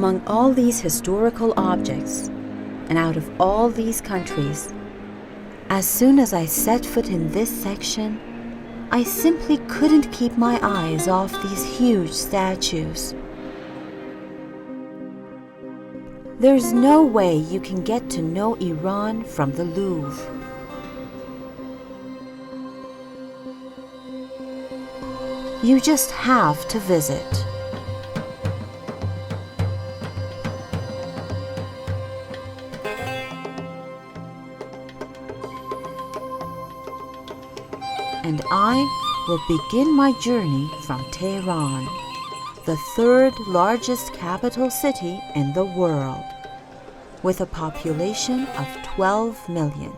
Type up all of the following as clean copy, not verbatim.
among all these historical objects, and out of all these countries, as soon as I set foot in this section, I simply couldn't keep my eyes off these huge statues. There's no way you can get to know Iran from the Louvre. You just have to visit. And I will begin my journey from Tehran, the third largest capital city in the world, with a population of 12 million.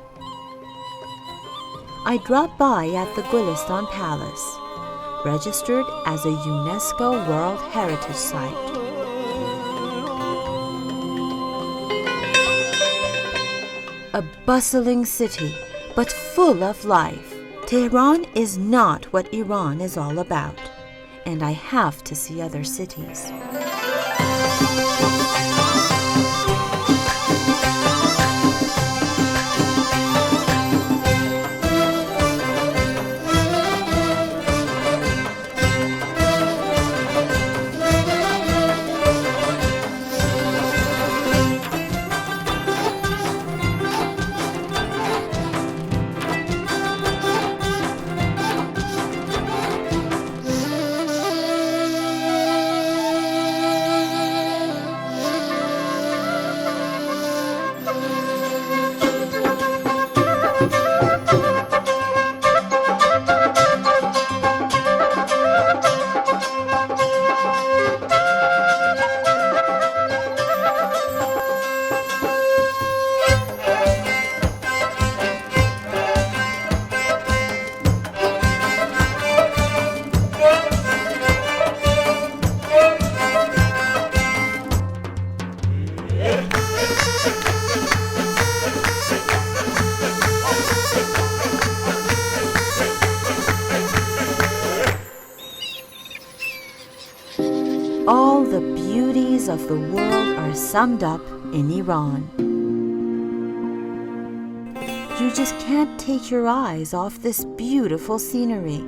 I dropped by at the Gulistan Palace, registered as a UNESCO World Heritage Site. A bustling city, but full of life. Tehran is not what Iran is all about, and I have to see other cities. All the beauties of the world are summed up in Iran. You just can't take your eyes off this beautiful scenery.